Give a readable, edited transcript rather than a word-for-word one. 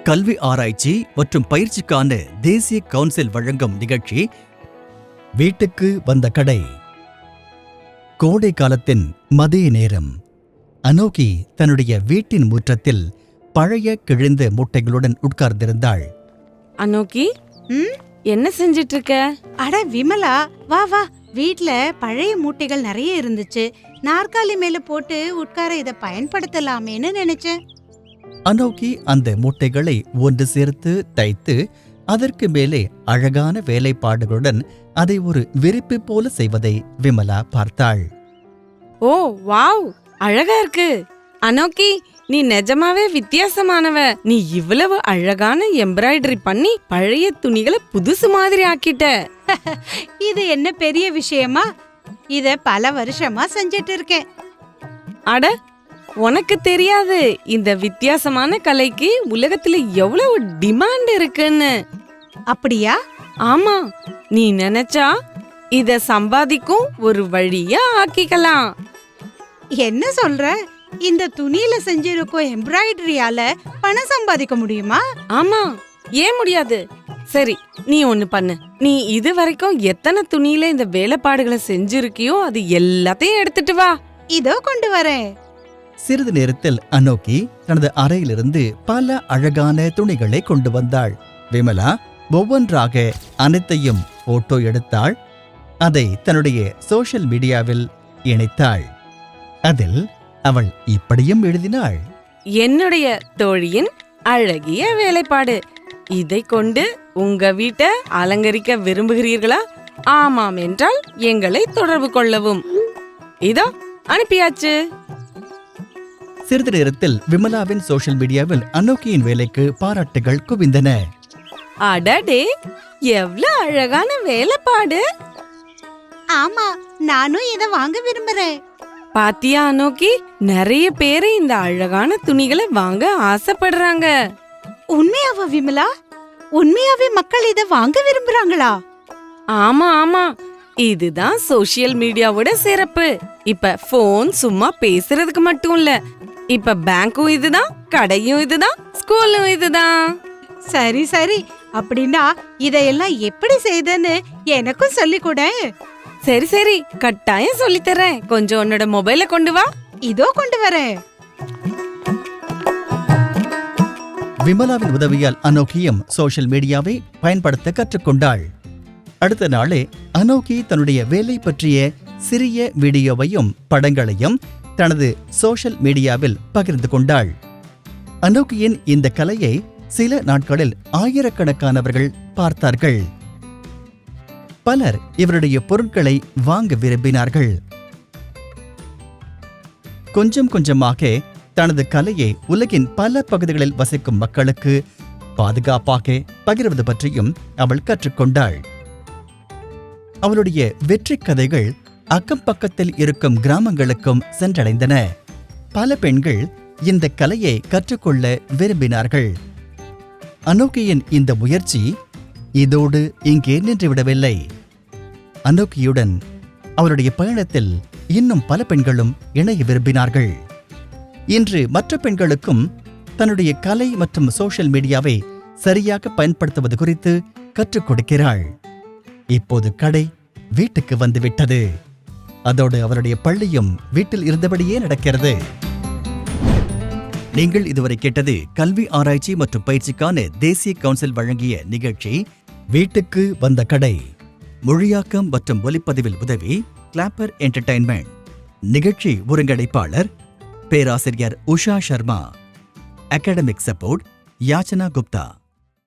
கல்வி ஆராய்ச்சி மற்றும் பயிற்சிக்கான தேசிய கவுன்சில் வழங்கும் நிகழ்ச்சி வீட்டுக்கு வந்த கடை. கோடை காலத்தின் மதிய நேரம். அனோகி தன்னுடைய வீட்டின் முற்றத்தில் பழைய கிழிந்த மூட்டைகளுடன் உட்கார்ந்திருந்தாள். அனோகி, என்ன செஞ்சிட்டு இருக்க? அட விமலா, வா வா. வீட்ல பழைய மூட்டைகள் நிறைய இருந்துச்சு. நாற்காலி மேல போட்டு உட்கார இத பயன்படுத்தலாமேன்னு நினைச்சேன். அனோகி அந்த மூட்டைகளை ஒன்று சேர்த்து தைத்து அதற்கு மேலே அழகான வேலைப்பாடுகளுடன் அதை ஒரு விரிப்பு போல செய்வதை விமலா பார்த்தாள். ஓ வாவ், அழகா இருக்கு. அனோகி, நீ நிஜமாவே வித்தியாசமானவ. நீ இவ்வளவு அழகான எம்ப்ராய்டரி பண்ணி பழைய துணிகளை புதுசு மாதிரி ஆக்கிட்ட. இது என்ன பெரிய விஷயமா? இத பல வருஷமா செஞ்சிட்டு இருக்கேன். அட, உனக்கு தெரியாது இந்த வித்தியாசமான கலைக்கு உலகத்துல எவ்வளவு டிமாண்ட் இருக்குன்னு. அப்படியா? ஆமா, நீ நினைச்சா இத சம்பாதிக்கும் ஒரு வழியா ஆக்கிக்கலாம். என்ன சொல்ற? இந்த துணியில செஞ்சிருக்கும் எம்ப்ராய்டரியால பணம் சம்பாதிக்க முடியுமா? ஆமா, ஏன் முடியாது? சரி, நீ ஒண்ணு பண்ணு. நீ இது வரைக்கும் எத்தனை துணியில இந்த வேலைப்பாடுகளை செஞ்சிருக்கியோ அது எல்லாத்தையும் எடுத்துட்டு வா. இதோ கொண்டு வரேன். சிறிது நேரத்தில் அனோகி தனது அறையிலிருந்து பல அழகான துணிகளை கொண்டு வந்தாள். விமலா ஒவ்வொன்றாக அனைத்தையும் போட்டோ எடுத்தாள். அதை தன்னுடைய சோஷியல் மீடியாவில் இணைத்தாள். அதில் அவள் இப்படியும் எழுதினாள்: என்னுடைய தோழியின் அழகிய வேலைப்பாடு. இதை கொண்டு உங்க வீட்டை அலங்கரிக்க விரும்புகிறீர்களா? ஆமாம் என்றால் எங்களை தொடர்பு கொள்ளவும். இதோ அனுப்பியாச்சு. சிறிது நேரத்தில் விமலாவின் சோஷியல் மீடியாவில் அனோகியின் வேலைக்கு பாராட்டுகள் குவிந்தன. அடடே, எவ்வளவு அழகான வேலைப்பாடு! ஆமா, நானும் இத வாங்க விரும்புறேன். பாத்தியா அனோகி, நிறைய பேரு இந்த அழகான துணிகளை வாங்க ஆசைப்படுறாங்க. உண்மையாவா விமலா? உண்மையாவே மக்கள் இத வாங்க விரும்புறாங்களா? ஆமா ஆமா, இதுதான் சோஷியல் மீடியாவோட சிறப்பு. இப்ப போன் சும்மா பேசுறதுக்கு மட்டும் இல்ல, இப்ப பேங்கும் இதுதான், கடையும் இதுதான், ஸ்கூலும் இதுதான். சரி சரி, அப்படின்னா இதையெல்லாம் எப்படி செய்தன்னு எனக்கும் சொல்லி கொடு. சரி சரி, கட்டாயம் சொல்லித்தரேன். கொஞ்சம் உன்னோட மொபைல கொண்டு வா. இதோ கொண்டு வரேன். விமலாவின் உதவியால் அனோகியும் சோஷியல் மீடியாவை பயன்படுத்த கற்றுக்கொண்டாள். அடுத்த நாளே அனோகி தன்னுடைய வேலை பற்றிய சிறிய வீடியோவையும் படங்களையும் தனது சோஷியல் மீடியாவில் பகிர்ந்து கொண்டாள். அனோகியின் இந்த கலையை சில நாட்களில் ஆயிரக்கணக்கானவர்கள் பார்த்தார்கள். பலர் இவருடைய பொருட்களை வாங்க விரும்பினார்கள். கொஞ்சம் கொஞ்சமாக தனது கலையை உலகின் பல பகுதிகளில் வசிக்கும் மக்களுக்கு பாதுகாப்பாக பகிர்வது பற்றியும் அவள் கற்றுக்கொண்டாள். அவளுடைய வெற்றி கதைகள் அக்கம் பக்கத்தில் இருக்கும் கிராமங்களுக்கும் சென்றடைந்தன. பல பெண்கள் இந்த கலையை கற்றுக்கொள்ள விரும்பினார்கள். அனோகியின் இந்த முயற்சி இதோடு இங்கே நின்றுவிடவில்லை. அனோகியுடன் அவருடைய பயணத்தில் இன்னும் பல பெண்களும் இணைய விரும்பினார்கள். இன்று மற்ற பெண்களுக்கும் தன்னுடைய கலை மற்றும் சோஷியல் மீடியாவை சரியாக பயன்படுத்துவது குறித்து கற்றுக் கொடுக்கிறாள். இப்போது கடை வீட்டுக்கு வந்துவிட்டது. அதோடு அவருடைய பள்ளியும் வீட்டில் இருந்தபடியே நடக்கிறது. நீங்கள் இதுவரை கேட்டது கல்வி ஆராய்ச்சி மற்றும் பயிற்சிக்கான தேசிய கவுன்சில் வழங்கிய நிகழ்ச்சி வீட்டுக்கு வந்த கடை. மொழியாக்கம் மற்றும் ஒலிப்பதிவில் உதவி கிளாப்பர் என்டர்டைன்மெண்ட். நிகழ்ச்சி ஒருங்கிணைப்பாளர் பேராசிரியர் உஷா சர்மா. Academic support Yachana Gupta.